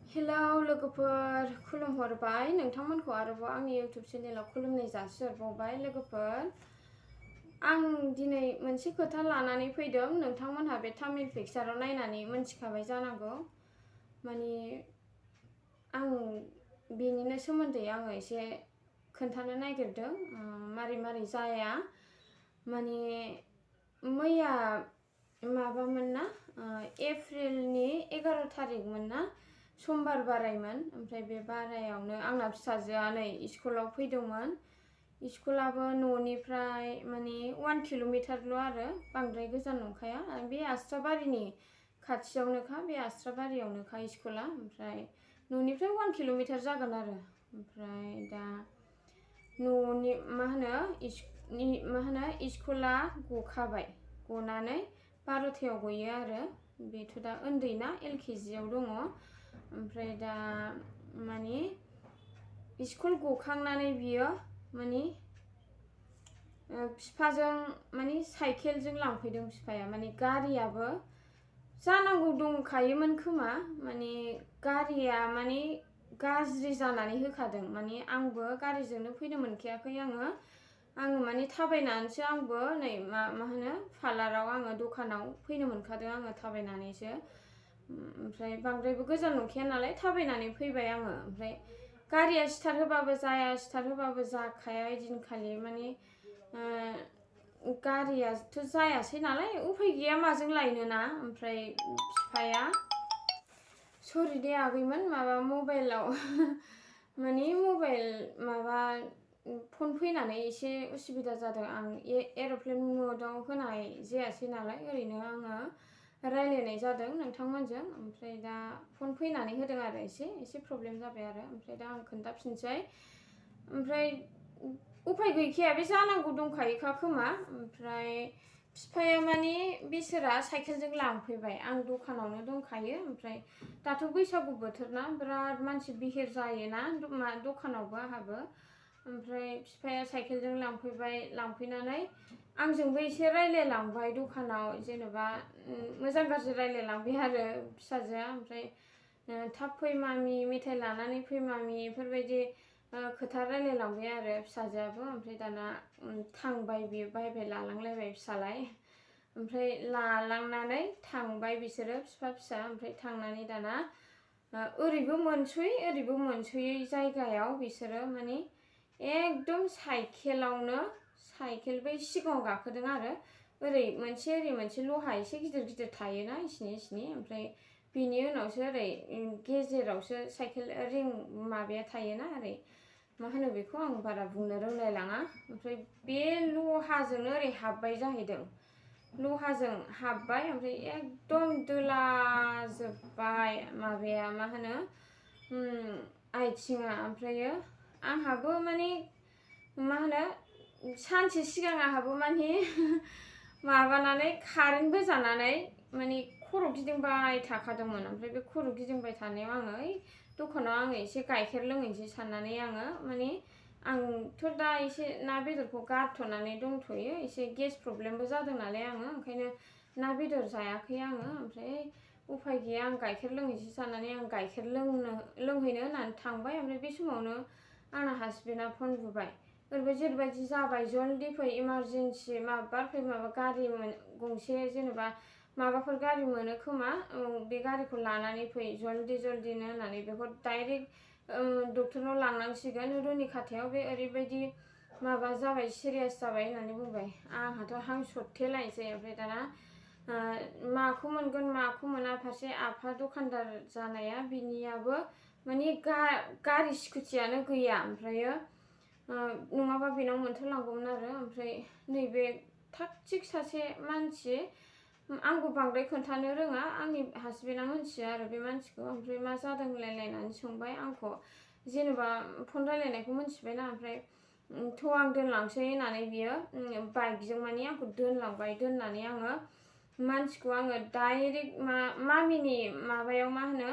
hello लोगोफोर खुलुमहरबाय नोंथांमोनखौ आरोबाव आंनि इउट्युब चेनेलाव खुलुमनाय जासिहरबावबाय लोगोफोर आं दिनै मोनसे खोथा लानानै फैदों नोंथांमोनहा बे थामिल पिक्चाराव नायनानै मोनथिखाबाय जानांगौ माने आं बेनिनो सोमोन्दै आङो एसे खोन्थानो नागिरदों मारै मारै जाया माने मैया माबामोन ना एप्रिलनि 11 थारिखमोन ना समबार बारायमोन ओमफ्राय बे बारायावनो आंना फिसाजोआ नै स्कुलाव फैदोंमोन स्कुलाबो न'निफ्राय माने 1 किल'मिटारल' आरो बांद्राय गोजान नंखाया बे आस्राबारिनि खाथियावनोखा बे आस्राबारियावनोखा स्कुला ओमफ्राय न'निफ्राय 1 किल'मिटार जागोन आरो ओमफ्राय दा न'नि मा होनो स्कुला गखाबाय गनानै 12थायाव गयो आरो बेथ' दा उन्दैना LKG आव दङ ओमफ्राय दा माने स्कुल गखांनानै बियो माने फिफाजों माने साइकेलजों लांफैदों फिफाया माने गारियाबो जानांगौ दंखायोमोन खोमा माने गारिया माने गाज्रि जानानै होखादों माने आंबो गारिजोंनो फैनो मोनखायाखै आङो माने थाबायनानैसो आंबो नै मा होनो पार्लाराव आङो दखानाव फैनो मोनखादों आङो थाबायनानैसो ओमफ्राय बांद्रायबो गोजान नंखाया नालाय थाबायनानै फैबाय आङो ओमफ्राय गारिया स्टार्ट होबाबो जाया स्टार्ट होबाबो जाखाया इदिनखालि माने गारियाथ' जायासै नालाय उफाय गैया माजों लायनो ना ओमफ्राय फिफाया सरि दे आगैमोन माबा मबाइलाव माने मबाइल माबा फन फैनानै एसे उसुबिदा जादों आं एर'प्लेन मोडआव होनाय जायासै नालाय ओरैनो आङो रायलायनाय जादों नोंथांमोनजों ओमफ्राय दा फन फैनानै होदों आरो एसे प्रब्लेम जाबाय आरो ओमफ्राय दा आं खोन्थाफिनसै ओमफ्राय उफाय गैखाया बे जानांगौ दंखायोखा खोमा ओमफ्राय फिफाया माने बिसोरा साइकेलजों लांफैबाय आं दखानावनो दंखायो ओमफ्राय दाथ' बैसागु बोथोर ना बिराद मानसि बिहिर जायोना दखानावबो आहाबो ओमफ्राय फिफाया साइकेलजों लांफैबाय लांफैनानै आंजोंबो एसे रायलायलांबाय दखानाव जेनेबा मोजां गाज्रि रायलायलांबाय आरो फिसाजोआ ओमफ्राय थाब फै मामि मेथाइ लानानै फै मामि बेफोरबायदि खोथा रायलायलांबाय आरो फिसाजोआबो ओमफ्राय दाना थांबाय बियो बायबाय लालांलायबाय फिसालाय ओमफ्राय लालांनानै थांबाय बिसोरो फिफा फिसा ओमफ्राय थांनानै दाना ओरैबो मोनस'यै जायगायाव बिसोरो माने एकदम साइकेल बै सिगाङाव गाखोदों आरो ओरै मोनसे लहा एसे गिदिर थायोना इसिनि ओमफ्राय बिनि उनावसो ओरै गेजेरावसो साइकेल रिं माबाया थायोना ओरै मा होनो बेखौ आं बारा बुंनो रोंलायलाङा ओमफ्राय बे लहाजोंनो ओरै हाबबाय जाहैदों लहाजों हाबबाय ओमफ्राय एकदम दोलाजोब्बाय माबाया मा होनो आथिङा ओमफ्रायो आंहाबो माने मा होनो सानसे सिगां आंहाबो माने माबानानै कारेन्ट बोजानानै माने खर' गिदिंबाय थाखादोंमोन ओमफ्राय बे खर' गिदिंबाय थानायाव आङो दखानाव आङो एसे गाइखेर लोंहैनोसै साननानै आङो माने आंथ' दा एसे ना बेदरखौ गारथ'नानै दंथ'यो एसे गेस प्रब्लेमबो जादों नालाय आङो ओंखायनो ना बेदर जायाखै आङो ओमफ्राय उफाय गैया आं गाइखेर लोंहैनोसै साननानै आं गाइखेर लोंहैनो होननानै थांबाय ओमफ्राय बे समावनो आंना हासबेन्डआ फन बुबाय ओरैबायदि जाबाय जल्दि फै इमारजेन्सि माबा गारि गंसे जेनेबा माबाफोर गारि मोनो खोमा बे गारिखौ लानानै फै जल्दिनो होननानै बेखौ डाइरेक्ट डक्टरनाव लांनांसिगोन रुनिखाथायाव बे ओरैबायदि माबा जाबाय सिरियास जाबाय होननानै बुंबाय आंहाथ' हां सरथेलायनोसै ओमफ्राय दाना माखौ मोनगोन माखौ मोना फारसे आफा दखानदार जानाया बिनियाबो माने गारि स्कुटियानो गैया ओमफ्रायो नङाबा बेनाव मोनथ'लांगौमोन आरो ओमफ्राय नैबे थाग थिग सासे मानसि आंबो बांद्राय खोन्थानो रोङा आंनि हासबेन्डआ मिन्थियो आरो बे मानसिखौ ओमफ्राय मा जादों होनलायलायनानै सोंबाय आंखौ जेनेबा फन रायलायनायखौ मिन्थिबायना ओमफ्राय थ' आं दोनलांसै होननानै बियो बाइकजों माने आंखौ दोनलांबाय दोननानै आङो मानसिखौ आङो डाइरेक्ट मामिनि माबायाव मा होनो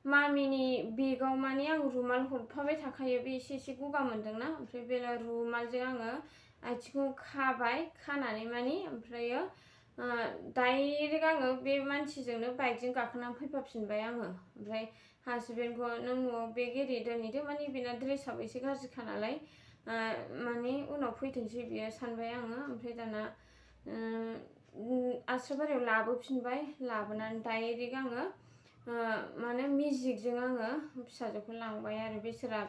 मामिनि बेगाव माने आं रुमाल हरफाबाय थाखायो बे एसे गगा मोनदोंना ओमफ्राय बे रुमालजों आङो आथिंखौ खाबाय खानानै माने ओमफ्रायो डाइरेक्ट आङो बे मानसिजोंनो बाइकजों गाखोनानै फैफाफिनबाय आङो ओमफ्राय हासबेन्डखौ नों न'आव बेग एरि दोनहैदो माने बेना ड्रेसाबो एसे गाज्रिखा नालाय माने उनाव फैथोंसै बियो सानबाय आङो ओमफ्राय दाना आस्राबारियाव लाबोफिनबाय लाबोनानै डाइरेक्ट आङो माने मेजिकजों आङो फिसाजोखौ लांबाय आरो बेसोरा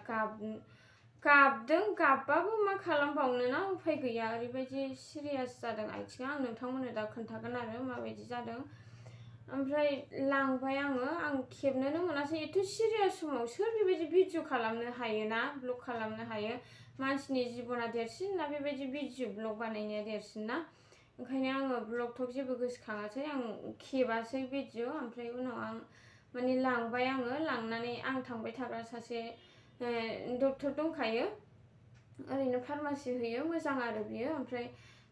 गाबदों गाबबाबो मा खालामबावनो ना उफाय गैया ओरैबायदि सिरियास जादों आथिङा आं नोंथांमोननो दा खोन्थागोन आरो माबायदि जादों ओमफ्राय लांबाय आं खेबनोनो मोनासै एथ' सिरियास समाव सोर बेबायदि भिडिअ खालामनो हायो ना ब्लग खालामनो हायो मानसिनि जिबना देरसिन ना बेबायदि भिडिअ ब्लग बानायनाया देरसिन ना ओंखायनो आङो ब्लग थक जेबो गोसोखाङासै आं खेबासै भिडिअ ओमफ्राय उनाव आं माने लांबाय आङो लांनानै आं थांबाय थाग्रा सासे डक्टर दंखायो ओरैनो फार्मासि होयो मोजां आरो बियो ओमफ्राय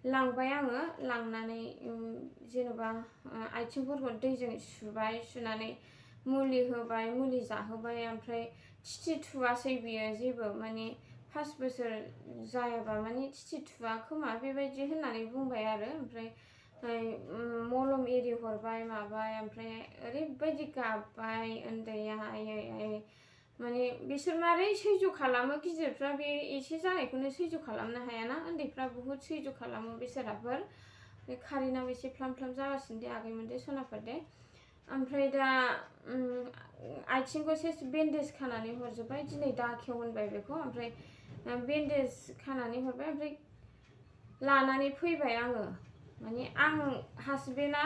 लांबाय आङो लांनानै जेनेबा आथिंफोरखौ दैजों सुबाय सुनानै मुलि होबाय मुलि जाहोबाय ओमफ्राय थिथि थुवासै बियो जेबो माने 5 बोसोर जायाबा माने थिथि थुवा खोमा बेबायदि होननानै बुंबाय आरो ओमफ्राय मलम एरि हरबाय माबाय ओमफ्राय ओरैबायदि गाबबाय उन्दैया आयै माने बिसोर मारै सैज' खालामो गिदिरफ्रा बे एसे जानायखौनो सैज' खालामनो हायाना उन्दैफ्रा बुहुत सैज' खालामो बेसोराफोर बे कारेन्टआव एसे फ्लाम फ्लाम जागासिनो दे आगैमोन दे सनाफोर दे ओमफ्राय दा आथिंखौ सेस बेन्डेज खानानै हरजोब्बाय दिनै दाखेव होनबाय बेखौ ओमफ्राय बेन्डेज खानानै हरबाय ओमफ्राय लानानै फैबाय आङो माने आं हासबेन्डआ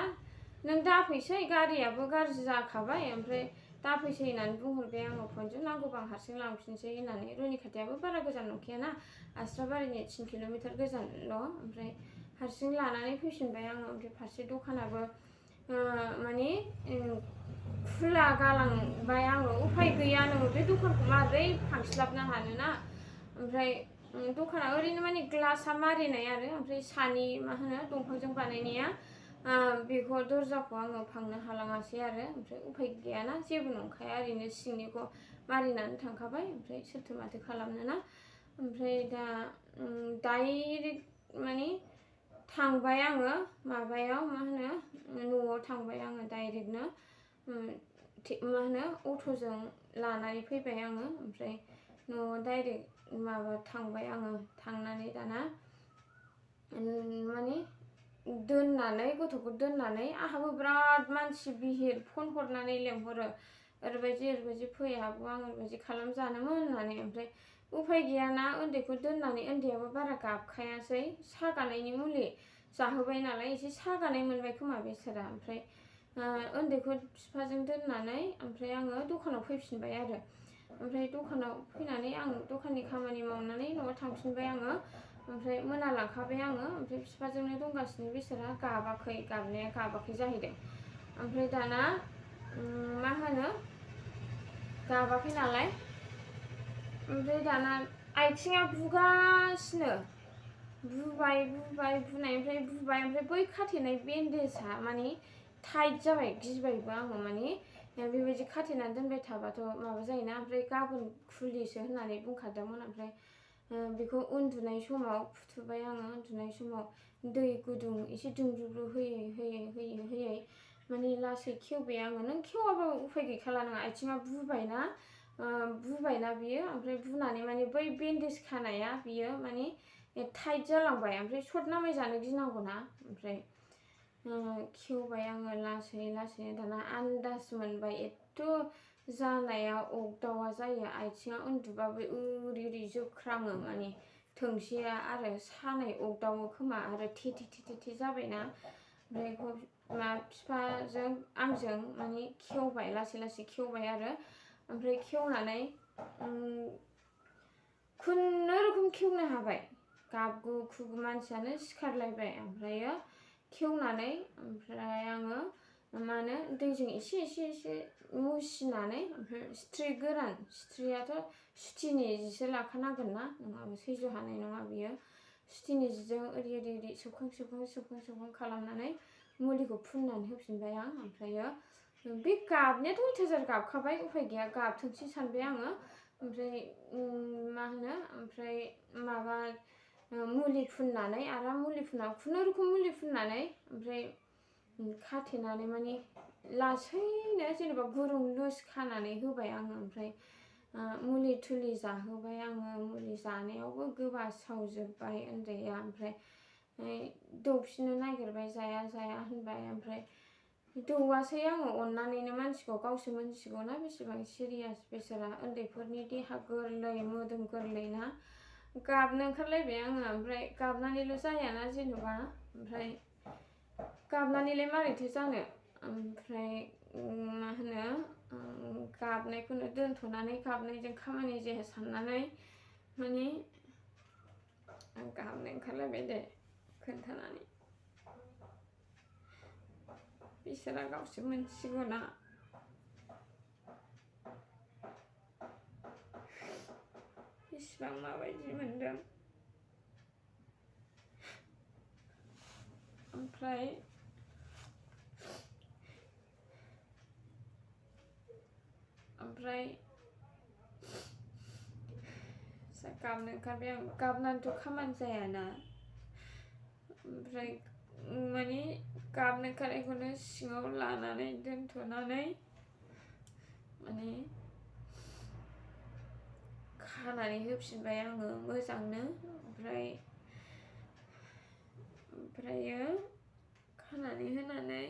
नों दाफैसै गारियाबो गाज्रि जाखाबाय ओमफ्राय दाफैसै होननानै बुंहरबाय आङो फनजों नांगौबा आं हारसिं लांफिनसै होननानै रुनिखाथायाबो बारा गोजान नंखायाना आस्राबारिनि 3 किल'मिटार गोजानल' ओमफ्राय हारसिं लानानै फैफिनबाय आङो ओमफ्राय फारसे दखानाबो माने खुला गालांबाय आङो उफाय गैया नोङो बे दखानखौ माबोरै फांस्लाबनो हानोना ओमफ्राय दखाना ओरैनो माने ग्लासा मारिनाय आरो ओमफ्राय सानि मा होनो दंफांजों बानायनाया बेखौ दरजाखौ आङो फांनो हालाङासै आरो ओमफ्राय उफाय गैयाना जेबो नंखाया ओरैनो सिंनिखौ मारिनानै थांखाबाय ओमफ्राय सोरथो माथो खालामनो ना ओमफ्राय दा डाइरेक्ट माने थांबाय आङो माबायाव मा होनो न'आव थांबाय आङो डाइरेक्टनो मा होनो अट'जों लानानै फैबाय आङो ओमफ्राय न'आव डाइरेक्ट माबा थांबाय आङो थांनानै दाना माने दोननानै गथ'खौ दोननानै आहाबो बिराद मानसि बिहिर फन हरनानै लेंहरो ओरैबायदि फै आब' आं ओरैबायदि खालामजानोमोन होननानै ओमफ्राय उफाय गैयाना उन्दैखौ दोननानै उन्दैयाबो बारा गाबखायासै सागानायनि मुलि जाहोबाय नालाय एसे सागानाय मोनबाय खोमा बेसोरा ओमफ्राय उन्दैखौ बिफाजों दोननानै ओमफ्राय आङो दखानाव फैफिनबाय आरो ओमफ्राय दखानाव फैनानै आं दखाननि खामानि मावनानै न'आव थांफिनबाय आङो ओमफ्राय मोनालांखाबाय आङो ओमफ्राय बिफाजोंनो दंगासिनो बिसोरा गाबनाया गाबाखै जाहैदों ओमफ्राय दाना मा होनो गाबाखै नालाय ओमफ्राय दाना आथिङा बुगासिनो बुनायनिफ्राय बुबाय ओमफ्राय बै खाथेनाय बेन्डेजआ माने टाइट जाबाय गिबायबो आङो माने बेबायदि खाथेनानै दोनबाय थाबाथ' माबा जायोना ओमफ्राय गाबोन खुलिसो होननानै बुंखादोंमोन ओमफ्राय बेखौ उन्दुनाय समाव फुथुबाय आङो उन्दुनाय समाव दै गुदुं एसे दुंब्रुब्रु होयै माने लासै खेवबाय आङो नों खेवाबाबो उफाय गैखाला नोङा आथिङा बुबायना बियो ओमफ्राय बुनानै माने बै बेन्डेज खानाया बियो माने टाइट जालांबाय ओमफ्राय सर्ट नामाय जानो गिनांगौना ओमफ्राय खेवबाय आङो लासै दाना आन्दाज मोनबाय एथ' जानाया अगदावा जायो आथिङा उन्दुबाबो उरि जोख्राङो माने थोंसेया आरो सानाय अगदावो खोमा आरो थे जाबायना ओमफ्राय बिफाजों आंजों माने खेवबाय लासै खेवबाय आरो ओमफ्राय खेवनानै खुनुरुखुम खेवनो हाबाय गाबगु खुगु मानसियानो सिखारलायबाय ओमफ्रायो खेवनानै ओमफ्राय आङो मा होनो दैजों एसे मुसिनानै ओमफ्राय स्ट्रियाथ' सुथिनि जिसो लाखानांगोन ना नङाबा सैज' हानाय नङा बियो सुथिनि जिजों ओरै सोबखां खालामनानै मुलिखौ फुननानै होफिनबाय आं ओमफ्रायो बे गाबनायाथ' अयथासार गाबखाबाय उफाय गैया गाबथोंसै सानबाय आङो ओमफ्राय मा होनो ओमफ्राय माबा मुलि फुननानै आराम मुलि फुननानै खुनुरुखुम मुलि फुननानै ओमफ्राय खाथेनानै माने लासैनो जेनेबा गुरुं लुज खानानै होबाय आङो ओमफ्राय मुलि थुलि जाहोबाय आङो मुलि जानायावबो गोबासावजोब्बाय उन्दैया ओमफ्राय दौफिननो नागिरबाय जाया जाया होनबाय ओमफ्राय दौवासै आङो अननानैनो मानसिखौ गावसो मिन्थिगौना बेसेबां सिरियास बिसोरा उन्दैफोरनि देहा गोरलै मोदोम गोरलै ना गाबनो ओंखारलायबाय आङो ओमफ्राय गाबनानैल' जायाना जेनेबा ओमफ्राय गाबनानैलाय मारैथो जानो ओमफ्राय मा होनो गाबनायखौनो दोनथ'नानै गाबनायजों खामानि जाया साननानै माने गाबनो ओंखारलायबाय दे खोन्थानानै बिसोरा गावसो मिन्थिगौना बेसेबां माबायदि मोनदों ओमफ्राय गाबनो ओंखारबाय आं गाबनानैथ' खामानि जायाना ओमफ्राय माने गाबनो ओंखारनायखौनो सिङाव लानानै दोनथ'नानै माने खानानै होफिनबाय आङो मोजांनो ओमफ्रायो खानानै होनानै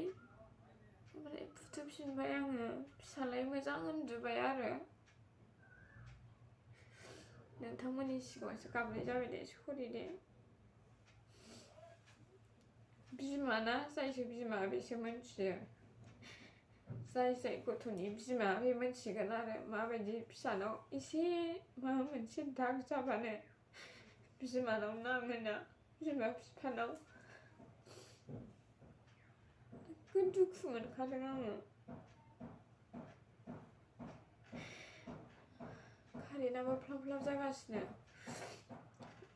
ओमफ्राय फुथुफिनबाय आङो फिसालाय मोजां उन्दुबाय आरो नोंथांमोननि सिगाङावसो गाबनाय जाबाय दे सरि दे बिमाना जायसो बिमा बेसो मिन्थियो जाय गथ'नि बिमा बे मिन्थिगोन आरो माबायदि फिसानाव एसे माबा मोनसे दाग जाबानो बिमानाव नाङोना बिमा बिफानाव दुखु मोनखादों आङो कारेन्टआबो फ्लाव फ्लाव जागासिनो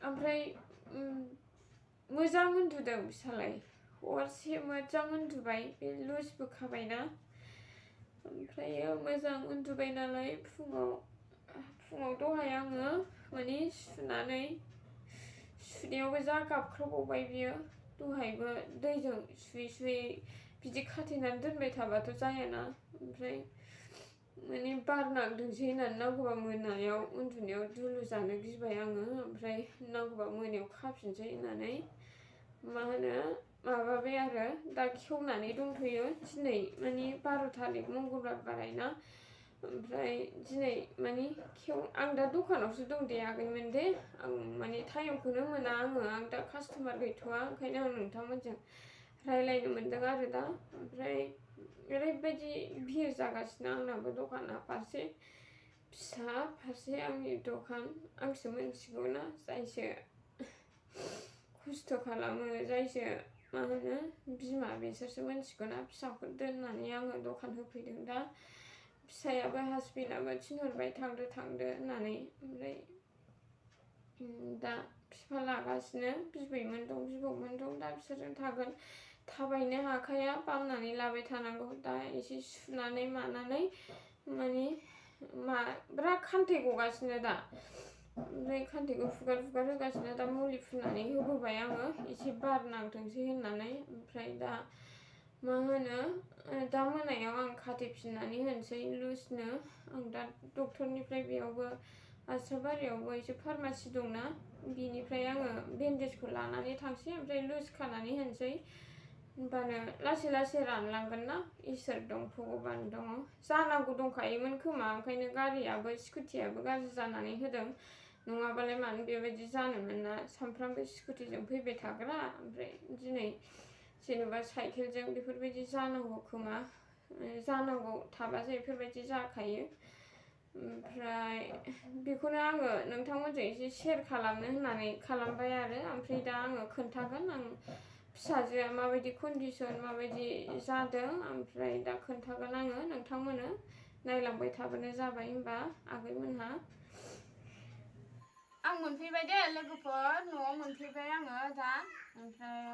ओमफ्राय मोजां उन्दुदों फिसालाय हरसे मोजां उन्दुबाय बे लुजबो खाबायना ओमफ्रायो मोजां उन्दुबाय नालाय फुङाव दहाय आङो माने सुनायावबो जा गाबख्रावबावबाय बियो दहायबो दैजों सुयै बिदि खाथेनानै दोनबाय थाबाथ' जायाना ओमफ्राय माने बार नांदोंसै होननानै नांगौबा मोनायाव उन्दुनायाव दुलु जानो गिबाय आङो ओमफ्राय नांगौबा मोनायाव खाफिनसै होननानै मा होनो माबाबाय आरो दा खेवनानै दंथ'यो दिनै माने 12 थारिख मंगलबार बारायना ओमफ्राय दिनै माने आं दा दखानावसो दं दे आगैमोन दे आं माने टाइमखौनो मोना आं दा कास्टमार गैथ'वा ओंखायनो आं नोंथांमोनजों रायलायनो मोनदों आरो दा ओमफ्राय ओरैबायदि भिर जागासिनो आंनाबो दखाना फारसे फिसा फारसे आंनि दखान आंसो मिन्थिगौना जायसो खस्थ' खालामो जायसो मा होनो बिमा बिसोरसो मिन्थिगौना फिसाखौ दोननानै आङो दखान होफैदों दा फिसायाबो हासबेन्डआबो थिनहरबाय थांदो होननानै ओमफ्राय दा बिफा लागासिनो बिबैमोन दं बिबौमोन दं दा बिसोरजों थागोन थाबायनो हाखाया बामनानै लाबाय थानांगौ दा एसे सुनानै मानानै माने बिराद खान्थै गगासिनो दा ओमफ्राय खान्थैखौ फुगार होगासिनो दा मुलि फुननानै होबोबाय आङो एसे बार नांथोंसै होननानै ओमफ्राय दा मा होनो दा मोनायाव आं खाथेफिननानै होनोसै लुजनो आं दा डक्टरनिफ्राय बेयावबो आस्राबारियावबो एसे फार्मासि दंना बिनिफ्राय आङो बेन्डेजखौ लानानै थांसै ओमफ्राय लुज खानानै होनोसै होनबानो लासै लासै रानलांगोन ना इसोर दं भगबान दङ जानांगौ दंखायोमोन खोमा ओंखायनो गारियाबो स्कुटियाबो गाज्रि जानानै होदों नङाबालाय मानो बेबायदि जानोमोन ना सामफ्रामबो स्कुटिजों फैबाय थाग्रा ओमफ्राय दिनै जेनेबा साइकेलजों बेफोरबायदि जानांगौ खोमा जानांगौ थाबासो बेफोरबायदि जाखायो ओमफ्राय बेखौनो आङो नोंथांमोनजों एसे शेयार खालामनो होननानै खालामबाय आरो ओमफ्राय दा आङो खोन्थागोन आं फिसाजोआ माबायदि कन्डिसन माबायदि जादों ओमफ्राय दा खोन्थागोन आङो नोंथांमोननो नायलांबाय थाबानो जाबाय होनबा आगैमोनहा आं मोनफैबाय दे लोगोफोर न'आव मोनफैबाय आङो दा ओमफ्राय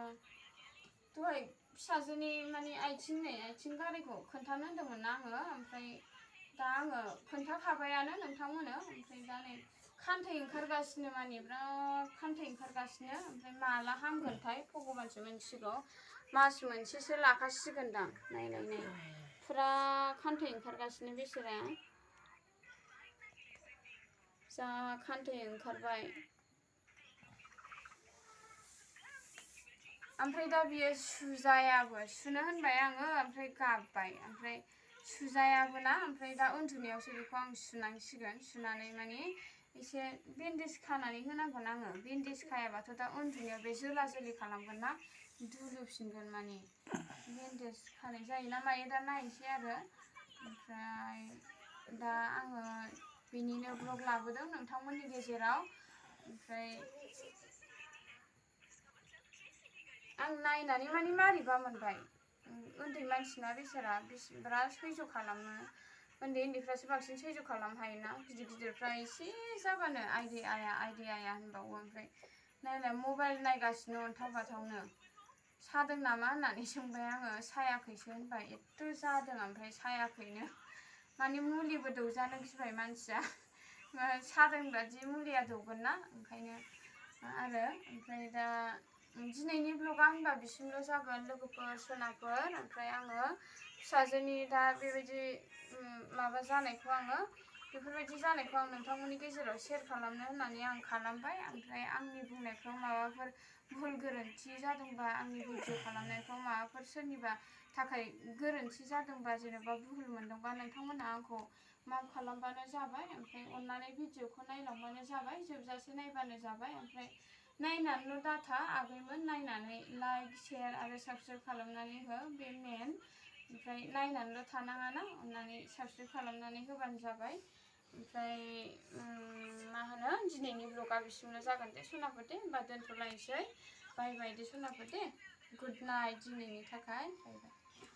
दहाय फिसाजोनि माने आथिं गारिखौ खोन्थानो होनदोंमोन ना आङो ओमफ्राय दा आङो खोन्थाखाबायानो नोंथांमोननो ओमफ्राय दा नै खान्थै ओंखारगासिनो माने बिराद खान्थै ओंखारगासिनो ओमफ्राय माला हामगोनथाय भगबानसो मिथिगौ मास मोनसेसो लाखासिगोनदां नायनाय फुरा खान्थै ओंखारगासिनो बेसेरा जा खान्थै ओंखारबाय ओमफ्राय दा बियो सुजायाबो सुनो होनबाय आङो ओमफ्राय गाबबाय ओमफ्राय सुजायाबो ना ओमफ्राय दा उन्दुनायावसो बेखौ आं सुनांसिगोन सुनानै माने एसे बेन्डेज खानानै होनांगोन आङो बेन्डेज खायाबाथ' दा उन्दुनायाव बे जोला जोलि खालामगोन ना दुलुफिनगोन माने बेन्डेज खानाय जायो ना मायो दा नायनोसै आरो ओमफ्राय दा आङो बेनिनो ब्लग लाबोदों नोंथांमोननि गेजेराव ओमफ्राय आं नायनानै माने मारैबा मोनबाय उन्दै मानसिना बेसारा बिराद सैज' खालामो उन्दै उन्दैफ्रासो बांसिन सैज' खालामनो हायोना गिदिर गिदिरफ्रा एसे जाबानो आइदि आया होनबावो ओमफ्राय नायलाय मबाइल नायगासिनो अन्थाव बाथावनो सादों नामा होननानै सोंबाय आङो सायाखैसो होनबाय एथ' जादों ओमफ्राय सायाखैनो माने मुलिबो दौजानो गिबाय मानसिया सादोंबादि मुलिया दौगोन ना ओंखायनो आरो ओमफ्राय दा दिनैनि ब्लगा होनबा बिसिमल' जागोन लोगोफोर सोनाफोर ओमफ्राय आङो फिसाजोनि दा बेबायदि माबा जानायखौ आङो बेफोरबायदि जानायखौ आं नोंथांमोननि गेजेराव शेयार खालामनो होननानै आं खालामबाय ओमफ्राय आंनि बुंनायफ्राव माबाफोर भुल गोरोन्थि जादोंबा आंनि भिडिअ खालामनायफ्राव माबाफोर सोरनिबा थाखाय गोरोन्थि जादोंबा जेनेबा भुल मोनदोंबा नोंथांमोना आंखौ माफ खालामबानो जाबाय ओमफ्राय अननानै भिडिअखौ नायलांबानो जाबाय जोबजासे नायबानो जाबाय ओमफ्राय नायनानैल' डाटा आगैमोन नायनानै लाइक शेयार आरो साबस्क्राइब खालामनानै हो बे मेन ओमफ्राय नायनानैल' थानाङा ना अननानै साबस्क्राइब खालामनानै होबानो जाबाय ओमफ्राय मा होनो दिनैनि ब्लगा बिसिमल' जागोन दे सनाफोर दे होमबा दोनथ'लायनोसै बाय बाय दे सनाफोर दे गुड नाइट दिनैनि थाखाय बाय बाय